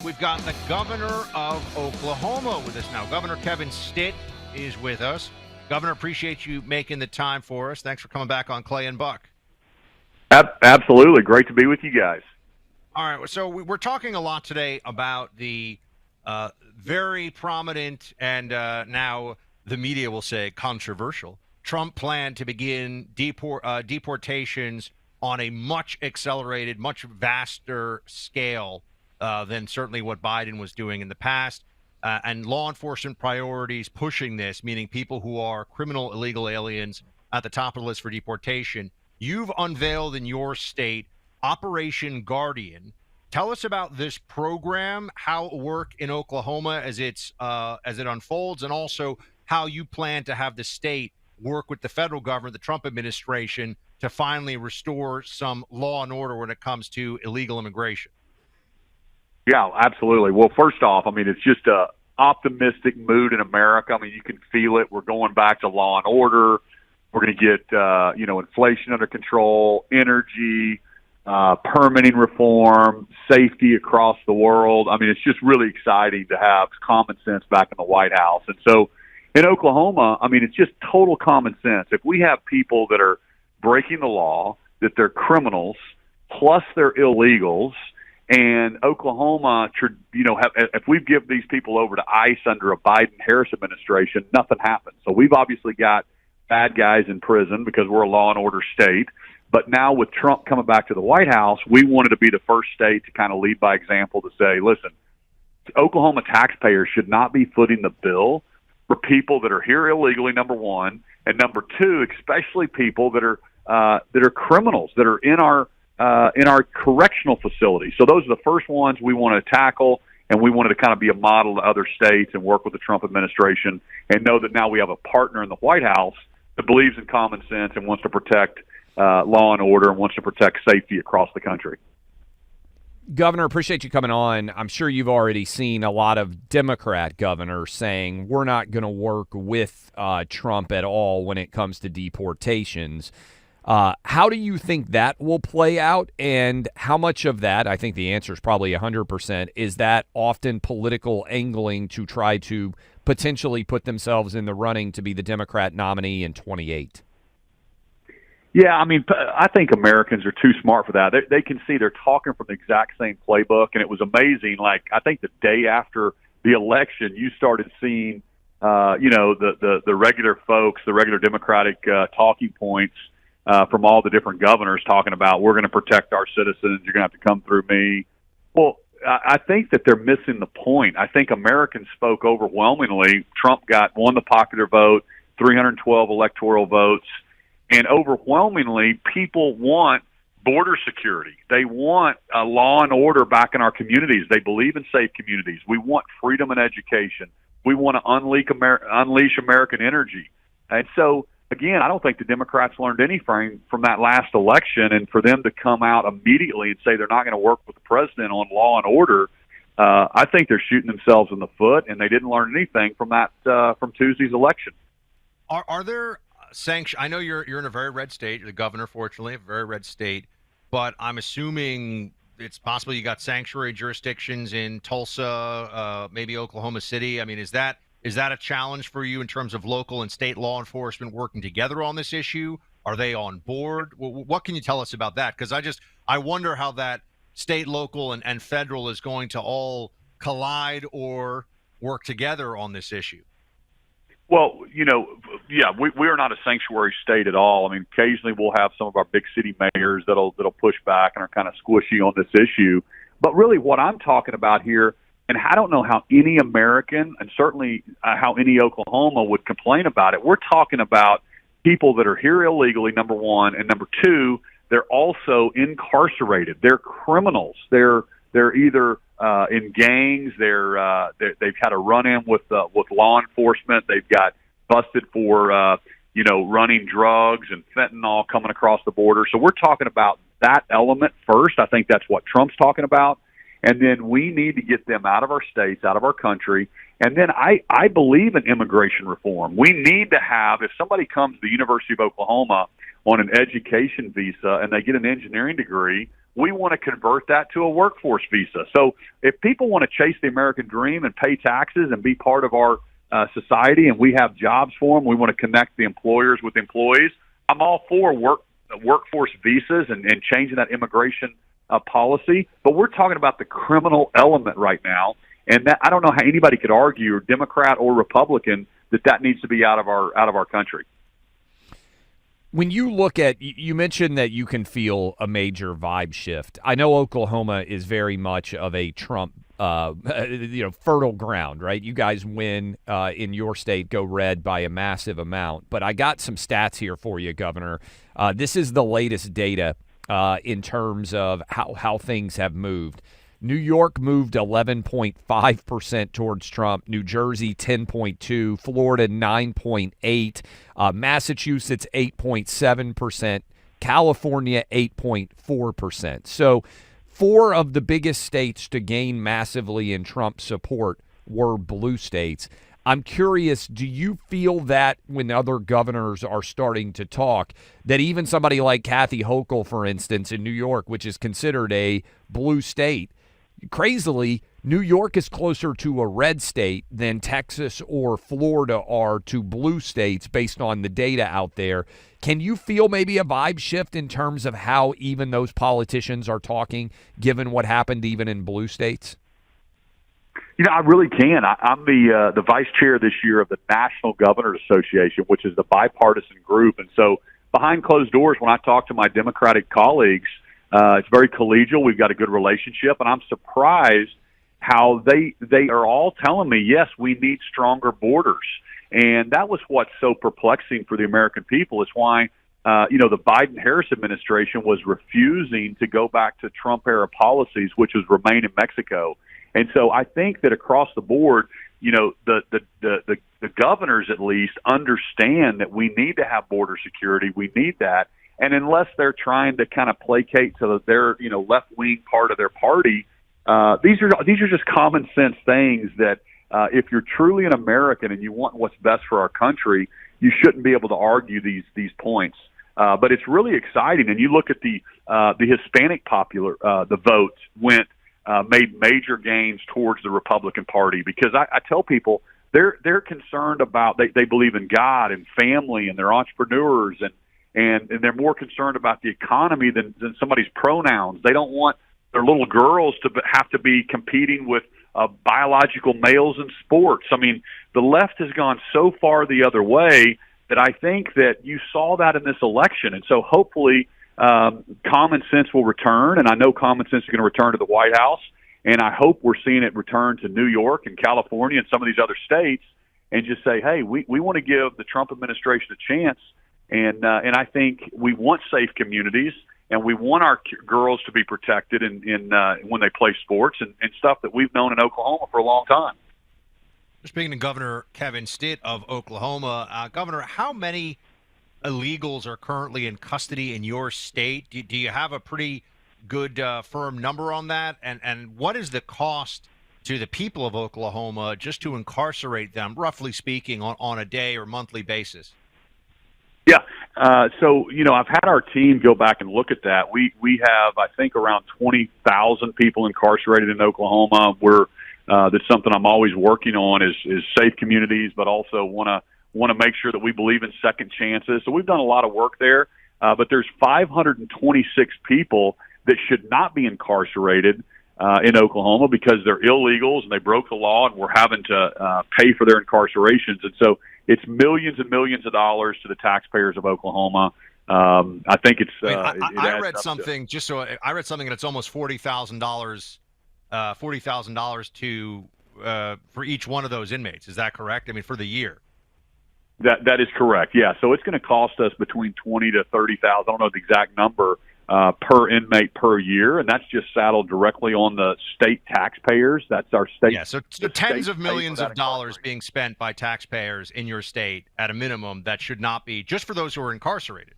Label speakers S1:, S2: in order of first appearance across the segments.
S1: We've got the governor of Oklahoma with us now. Governor Kevin Stitt is with us. Governor, appreciate you making the time for us. Thanks for coming back on Clay and Buck.
S2: Absolutely. Great to be with you guys.
S1: All right, so we're talking a lot today about the very prominent and now the media will say controversial Trump plan to begin deportations on a much accelerated, much vaster scale than certainly what Biden was doing in the past, and law enforcement priorities pushing this, meaning people who are criminal illegal aliens at the top of the list for deportation. You've unveiled in your state Operation Guardian. Tell us about this program, how it will work in Oklahoma as it unfolds, and also how you plan to have the state work with the federal government, the Trump administration, to finally restore some law and order when it comes to illegal immigration.
S2: Yeah, absolutely. Well, first off, I mean, it's just a optimistic mood in America. I mean, you can feel it. We're going back to law and order. We're going to get, inflation under control, energy, permitting reform, safety across the world. I mean, it's just really exciting to have common sense back in the White House. And so in Oklahoma, I mean, it's just total common sense. If we have people that are breaking the law, that they're criminals, plus they're illegals, and Oklahoma, if we give these people over to ICE under a Biden-Harris administration, nothing happens. So we've obviously got bad guys in prison because we're a law and order state. But now with Trump coming back to the White House, we wanted to be the first state to kind of lead by example to say, listen, Oklahoma taxpayers should not be footing the bill for people that are here illegally, number one, and number two, especially people that are criminals that are in our correctional facilities. So those are the first ones we want to tackle, and we wanted to kind of be a model to other states and work with the Trump administration and know that now we have a partner in the White House that believes in common sense and wants to protect law and order and wants to protect safety across the country.
S3: Governor, appreciate you coming on. I'm sure you've already seen a lot of Democrat governors saying we're not going to work with Trump at all when it comes to deportations. How do you think that will play out, and how much of that, I think the answer is probably 100%, is that often political angling to try to potentially put themselves in the running to be the Democrat nominee in 28?
S2: Yeah, I mean, I think Americans are too smart for that. They can see they're talking from the exact same playbook, and it was amazing. Like, I think the day after the election, you started seeing, the regular folks, the regular Democratic talking points from all the different governors talking about we're going to protect our citizens. You're going to have to come through me. Well, I think that they're missing the point. I think Americans spoke overwhelmingly. Trump won the popular vote, 312 electoral votes. And overwhelmingly, people want border security. They want a law and order back in our communities. They believe in safe communities. We want freedom and education. We want to unleash American energy. And so, again, I don't think the Democrats learned anything from that last election, and for them to come out immediately and say they're not going to work with the president on law and order, I think they're shooting themselves in the foot, and they didn't learn anything from that from Tuesday's election.
S1: Are there I know you're in a very red state. You're the governor, fortunately, of a very red state. But I'm assuming it's possible you got sanctuary jurisdictions in Tulsa, maybe Oklahoma City. I mean, is that a challenge for you in terms of local and state law enforcement working together on this issue? Are they on board? What can you tell us about that? Because I wonder how that state, local, and federal is going to all collide or work together on this issue.
S2: Well, we are not a sanctuary state at all. I mean, occasionally we'll have some of our big city mayors that'll push back and are kind of squishy on this issue. But really what I'm talking about here, and I don't know how any American, and certainly how any Oklahoma would complain about it, we're talking about people that are here illegally, number one, and number two, they're also incarcerated. They're criminals. They're either in gangs. They've had a run-in with law enforcement. They've got busted for running drugs and fentanyl coming across the border. So we're talking about that element first. I think that's what Trump's talking about. And then we need to get them out of our states, out of our country. And then I believe in immigration reform. We need to have, if somebody comes to the University of Oklahoma on an education visa and they get an engineering degree, we want to convert that to a workforce visa. So if people want to chase the American dream and pay taxes and be part of our society, and we have jobs for them, we want to connect the employers with employees, I'm all for workforce visas and changing that immigration policy. But we're talking about the criminal element right now, and that I don't know how anybody could argue, or Democrat or Republican, that needs to be out of our country.
S3: When you look at, you mentioned that you can feel a major vibe shift. I know Oklahoma is very much of a Trump, fertile ground, right? You guys win in your state, go red by a massive amount. But I got some stats here for you, Governor. This is the latest data in terms of how things have moved. New York moved 11.5% towards Trump. New Jersey, 10.2%. Florida, 9.8%. Massachusetts, 8.7%. California, 8.4%. So 4 of the biggest states to gain massively in Trump support were blue states. I'm curious, do you feel that when other governors are starting to talk, that even somebody like Kathy Hochul, for instance, in New York, which is considered a blue state, crazily, New York is closer to a red state than Texas or Florida are to blue states based on the data out there. Can you feel maybe a vibe shift in terms of how even those politicians are talking, given what happened even in blue states?
S2: I really can. I'm the vice chair this year of the National Governors Association, which is the bipartisan group. And so behind closed doors, when I talk to my Democratic colleagues, it's very collegial. We've got a good relationship, and I'm surprised how they are all telling me, yes, we need stronger borders. And that was what's so perplexing for the American people, is why, the Biden-Harris administration was refusing to go back to Trump-era policies, which was remain in Mexico. And so I think that across the board, the governors at least understand that we need to have border security. We need that. And unless they're trying to kind of placate to their, left-wing part of their party, these are just common sense things that if you're truly an American and you want what's best for our country, you shouldn't be able to argue these points. But it's really exciting. And you look at the Hispanic the vote made major gains towards the Republican Party, because I tell people they're concerned about, they believe in God and family, and they're entrepreneurs, and they're more concerned about the economy than somebody's pronouns. They don't want their little girls to have to be competing with biological males in sports. I mean, the left has gone so far the other way that I think that you saw that in this election. And so hopefully common sense will return, and I know common sense is going to return to the White House, and I hope we're seeing it return to New York and California and some of these other states, and just say, hey, we want to give the Trump administration a chance. And I think we want safe communities, and we want our girls to be protected in when they play sports and stuff that we've known in Oklahoma for a long time.
S1: Speaking to Governor Kevin Stitt of Oklahoma, Governor, how many illegals are currently in custody in your state? Do you have a pretty good firm number on that? And what is the cost to the people of Oklahoma just to incarcerate them, roughly speaking, on a day or monthly basis?
S2: Yeah. So, I've had our team go back and look at that. We have, I think, around 20,000 people incarcerated in Oklahoma. That's something I'm always working on is safe communities, but also want to make sure that we believe in second chances. So we've done a lot of work there, but there's 526 people that should not be incarcerated in Oklahoma because they're illegals and they broke the law, and we're having to pay for their incarcerations. And so it's millions and millions of dollars to the taxpayers of Oklahoma. I think it's.
S1: I read something I read something, and it's almost $40,000 to for each one of those inmates. Is that correct? I mean, for the year.
S2: That is correct. Yeah. So it's going to cost us between $20,000 to $30,000. I don't know the exact number per inmate per year, and that's just saddled directly on the state taxpayers. That's our state.
S1: Yeah. So tens of millions of dollars being spent by taxpayers in your state at a minimum that should not be, just for those who are incarcerated.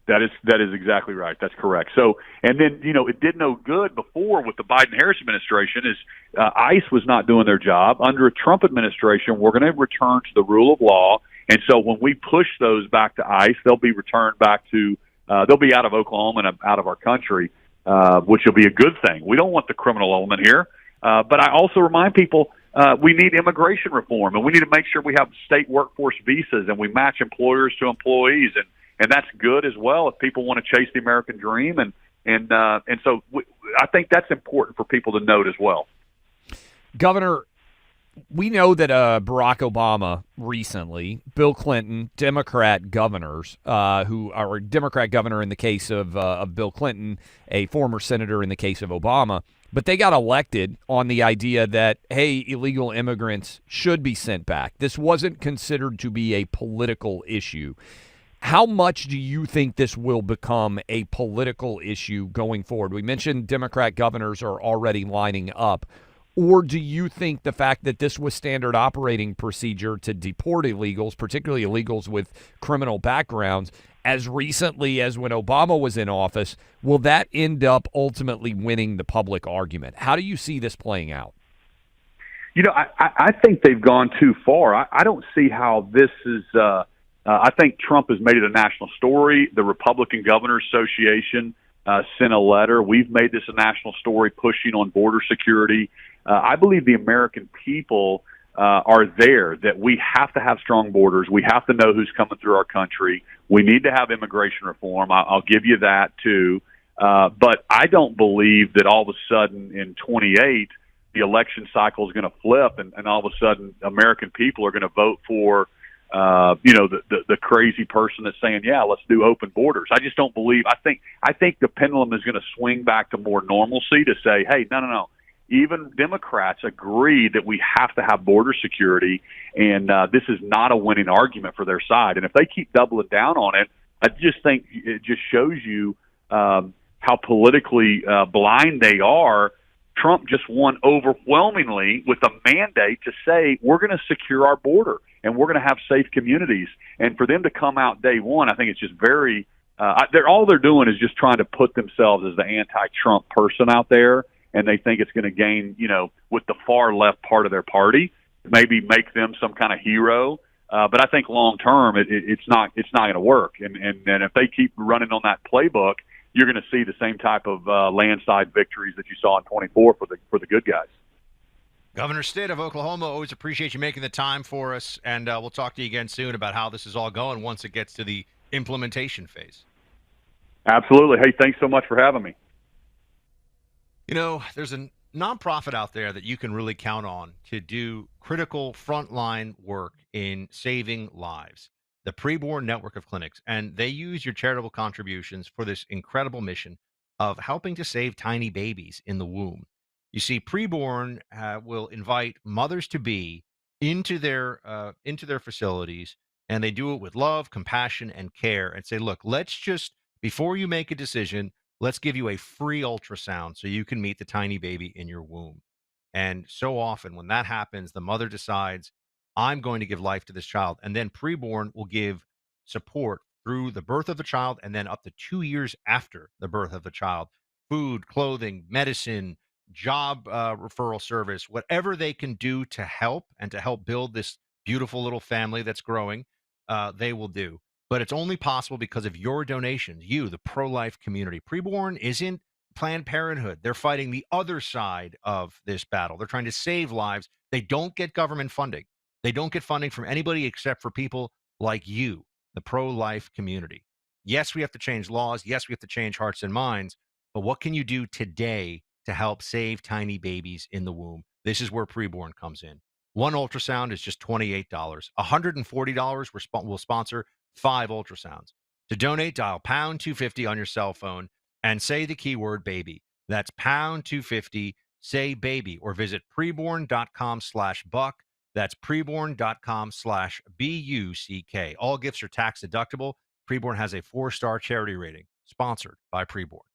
S2: That is exactly right. That's correct. So, and then, it did no good before with the Biden-Harris administration is ICE was not doing their job. Under a Trump administration, we're going to return to the rule of law. And so when we push those back to ICE, they'll be returned back to, they'll be out of Oklahoma and out of our country. which will be a good thing. We don't want the criminal element here. But I also remind people we need immigration reform, and we need to make sure we have state workforce visas and we match employers to employees, and that's good as well if people want to chase the American dream. And so I think that's important for people to note as well.
S3: Governor, we know that Barack Obama recently, Bill Clinton, Democrat governors who are a Democrat governor in the case of Bill Clinton, a former senator in the case of Obama, but they got elected on the idea that, hey, illegal immigrants should be sent back. This wasn't considered to be a political issue. How much do you think this will become a political issue going forward? We mentioned Democrat governors are already lining up. Or do you think the fact that this was standard operating procedure to deport illegals, particularly illegals with criminal backgrounds, as recently as when Obama was in office, will that end up ultimately winning the public argument? How do you see this playing out?
S2: You know, I think they've gone too far. I don't see how this is I think Trump has made it a national story. The Republican Governors Association sent a letter. We've made this a national story pushing on border security. I believe the American people are there, that we have to have strong borders. We have to know who's coming through our country. We need to have immigration reform. I'll give you that, too. But I don't believe that all of a sudden in 28, the election cycle is going to flip and all of a sudden American people are going to vote for the crazy person that's saying, yeah, let's do open borders. I just don't believe. I think the pendulum is going to swing back to more normalcy to say, hey, no. Even Democrats agree that we have to have border security, and this is not a winning argument for their side. And if they keep doubling down on it, I just think it just shows you how politically blind they are. Trump just won overwhelmingly with a mandate to say we're going to secure our border and we're going to have safe communities. And for them to come out day one, I think it's just very all they're doing is just trying to put themselves as the anti-Trump person out there, and they think it's going to gain, with the far left part of their party, maybe make them some kind of hero. But I think long term, it's not going to work. And if they keep running on that playbook, you're going to see the same type of landslide victories that you saw in 24 for the good guys.
S1: Governor Stitt of Oklahoma, always appreciate you making the time for us, and we'll talk to you again soon about how this is all going once it gets to the implementation phase.
S2: Absolutely. Hey, thanks so much for having me.
S1: There's a nonprofit out there that you can really count on to do critical frontline work in saving lives. The Preborn Network of Clinics, and they use your charitable contributions for this incredible mission of helping to save tiny babies in the womb. You see, Preborn will invite mothers-to-be into their facilities, and they do it with love, compassion, and care, and say, look, let's just, before you make a decision, let's give you a free ultrasound so you can meet the tiny baby in your womb. And so often when that happens, the mother decides, I'm going to give life to this child. And then Preborn will give support through the birth of the child and then up to 2 years after the birth of the child. Food, clothing, medicine, job referral service, whatever they can do to help and to help build this beautiful little family that's growing, they will do. But it's only possible because of your donations, you, the pro-life community. Preborn isn't Planned Parenthood. They're fighting the other side of this battle. They're trying to save lives. They don't get government funding. They don't get funding from anybody except for people like you, the pro-life community. Yes, we have to change laws. Yes, we have to change hearts and minds. But what can you do today to help save tiny babies in the womb? This is where Preborn comes in. One ultrasound is just $28. $140 will sponsor 5 ultrasounds. To donate, dial pound 250 on your cell phone and say the keyword baby. That's pound 250, say baby, or visit preborn.com/buck. That's preborn.com/BUCK. All gifts are tax deductible. Preborn has a 4-star charity rating, sponsored by Preborn.